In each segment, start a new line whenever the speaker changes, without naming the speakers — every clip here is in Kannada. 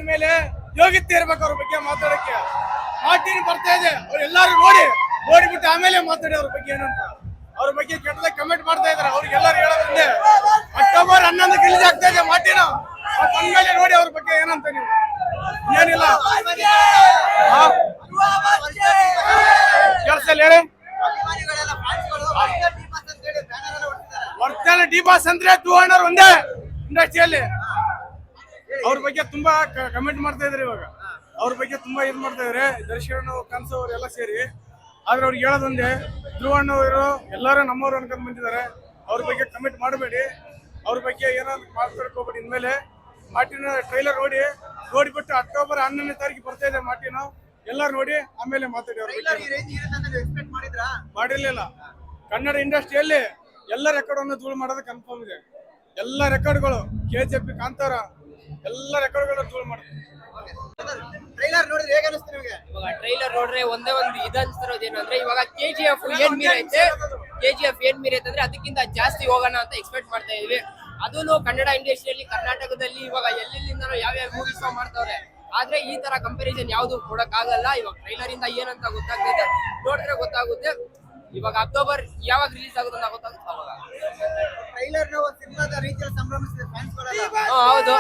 ಅಂದ್ಮೇಲೆ ಯೋಗ್ಯತೆ ಇರ್ಬೇಕು ಅವ್ರ ಬಗ್ಗೆ ಮಾತಾಡಕ್ಕೆ. ಮಾರ್ಟಿನ್ ಬರ್ತಾ ಇದೆ, ಅವ್ರು ಎಲ್ಲಾರು ನೋಡಿಬಿಟ್ಟು ಆಮೇಲೆ ಮಾತಾಡಿ ಅವ್ರ ಬಗ್ಗೆ ಏನಂತ. ಅವ್ರ ಬಗ್ಗೆ ಕೆಟ್ಟದಾಗ ಕಮೆಂಟ್ ಮಾಡ್ತಾ ಇದಾರೆ. ಅವ್ರಿಗೆಲ್ಲರೂ ಹೇಳೋದಂದೆ ಅಕ್ಟೋಬರ್ 11 ರಿಲೀಸ್ ಆಗ್ತಾ ಇದೆ ಮಾರ್ಟಿನ್. ಬಂದ್ಮೇಲೆ ನೋಡಿ ಅವ್ರ ಬಗ್ಗೆ ಏನಂತ. ನೀವು ಏನಿಲ್ಲ ಕೆಲಸ ಹೇಳಿ. ವರ್ತನೆ ಡಿ ಬಾಸ್ ಅಂದ್ರೆ 200 ಒಂದೇ ಇಂಡಸ್ಟ್ರಿಯಲ್ಲಿ. ಅವ್ರ ಬಗ್ಗೆ ತುಂಬಾ ಕಮೆಂಟ್ ಮಾಡ್ತಾ ಇದಾರೆ. ಇವಾಗ ಅವ್ರ ಬಗ್ಗೆ ತುಂಬಾ ಇದು ಮಾಡ್ತಾ ಇದಾರೆ. ದರ್ಶನ್ ಕನ್ಸು ಅವರೆಲ್ಲ ಸೇರಿ. ಆದ್ರೆ ಅವ್ರಿಗೆ ಹೇಳೋದೊಂದೇ, ಧ್ರುವಣ್ಣವರು ಎಲ್ಲರೂ ನಮ್ಮವ್ರು ಅನ್ಕೊಂಡ್ ಬಂದಿದ್ದಾರೆ. ಅವ್ರ ಬಗ್ಗೆ ಕಮೆಂಟ್ ಮಾಡಬೇಡಿ, ಅವ್ರ ಬಗ್ಗೆ ಏನಾದ್ರು ಮಾತಾಡ್ಕೋಬೇಡಿ. ಇನ್ಮೇಲೆ ಮಾರ್ಟಿನ್ ಟ್ರೈಲರ್ ನೋಡಿಬಿಟ್ಟು ಅಕ್ಟೋಬರ್ 11ನೇ ತಾರೀಕು ಬರ್ತಾ ಇದೆ ಮಾರ್ಟಿನ್. ಎಲ್ಲರೂ ನೋಡಿ ಆಮೇಲೆ ಮಾತಾಡಿ. ಅವ್ರ ಮಾಡಿರ್ಲಿಲ್ಲ. ಕನ್ನಡ ಇಂಡಸ್ಟ್ರಿಯಲ್ಲಿ ಎಲ್ಲ ರೆಕಾರ್ಡ್ ಧೂಳು ಮಾಡೋದು ಕನ್ಫರ್ಮ್ ಇದೆ. ಎಲ್ಲ ರೆಕಾರ್ಡ್ಗಳು KGF, ಕಾಂತಾರ ಎಲ್ಲ ರೆಕಾರ್ಡ್ಗಳು ಧೂಳು ಮಾಡುತ್ತೆ.
ಟ್ರೈಲರ್ ನೋಡಿದ್ರೆ ಹೇಗೆ ಅನಿಸ್ತು ನಿಮಗೆ?
ಇವಾಗ ಟ್ರೈಲರ್ ನೋಡ್ರೆ ಒಂದೇ ಒಂದು ಇದನ್ಸ್ತಿರೋದು ಏನಂದ್ರೆ, ಇವಾಗ KGF ಏನ್ ಮೀರೈತೆ, KGF ಏನ್ ಮೀರೈತೆ ಅಂದ್ರೆ ಅದಕ್ಕಿಂತ ಜಾಸ್ತಿ ಹೋಗೋಣ ಅಂತ ಎಕ್ಸ್ಪೆಕ್ಟ್ ಮಾಡ್ತಾ ಇದೀವಿ. ಅದನ್ನು ಕನ್ನಡ ಇಂಡಸ್ಟ್ರಿಯಲ್ಲಿ, ಕರ್ನಾಟಕದಲ್ಲಿ ಇವಾಗ ಎಲ್ಲೆಲ್ಲಿಂದನೋ ಯಾವ್ಯಾವ ಮೂವೀಸ್ ಮಾಡ್ತಾವ್ರೆ. ಆದ್ರೆ ಈ ತರ ಕಂಪ್ಯಾರಿಸನ್ ಯಾವ್ದು ಕೊಡಕ್ ಆಗಲ್ಲ. ಇವಾಗ ಟ್ರೈಲರ್ ಇಂದ ಏನಂತ ಗೊತ್ತಾಗ್ತದೆ, ನೋಡಿದ್ರೆ ಗೊತ್ತಾಗುತ್ತೆ. ಇವಾಗ ಅಕ್ಟೋಬರ್ ಯಾವಾಗ ರಿಲೀಸ್ ಆಗುತ್ತೆ ಅಂತ ಗೊತ್ತಾಗುತ್ತೆ ಅವಾಗ.
ಟ್ರೈಲರ್ ನ ಒಂದು ಸಿನಿಮಾದ ರೀತಿಯಲ್ಲಿ ಸಂಭ್ರಮಿಸಿದ ಫ್ಯಾನ್ಸ್ ಗಳೆಲ್ಲ.
ಹೌದು,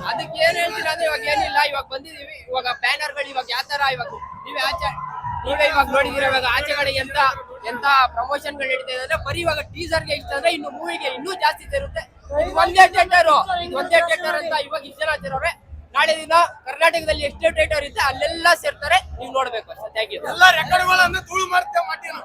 ಅದಕ್ಕೆ ಏನ್ ಹೇಳ್ತೀರಾ ಅಂದ್ರೆ ಇವಾಗ ಏನಿಲ್ಲ, ಇವಾಗ ಬಂದಿದೀವಿ. ಇವಾಗ ಬ್ಯಾನರ್ ಗಳು ಇವಾಗ ಯಾವ ತರ ಇವಾಗ ನೀವೇ ಇವಾಗ ನೋಡಿದಿರ. ಇವಾಗ ಆಚೆ ಕಡೆ ಎಂತ ಪ್ರಮೋಷನ್ ಗಳು ನಡೀತಾ ಇದೆ ಅಂದ್ರೆ, ಬರೀ ಇವಾಗ ಟೀಸರ್ ಗೆ ಇಷ್ಟ ಅಂದ್ರೆ ಇನ್ನು ಮೂವಿಗೆ ಇನ್ನೂ ಜಾಸ್ತಿ ಸೇರುತ್ತೆ. ಒಂದೇ ಥಿಯೇಟರ್ ಅಂತ ಇವಾಗ ಇಷ್ಟ ಜನ ಸೇರೋರೆ. ನಾಳೆ ದಿನ ಕರ್ನಾಟಕದಲ್ಲಿ ಎಷ್ಟೇ ಥಿಯೇಟರ್ ಇರುತ್ತೆ ಅಲ್ಲೆಲ್ಲ ಸೇರ್ತಾರೆ. ನೀವು ನೋಡ್ಬೇಕು ಅಷ್ಟೇ. Thank you.
ಎಲ್ಲ ರೆಕಾರ್ಡ್ಗಳನ್ನು ಧೂಳು ಮಾಡ್ತೇವೆ ಮಾರ್ಟಿನ್.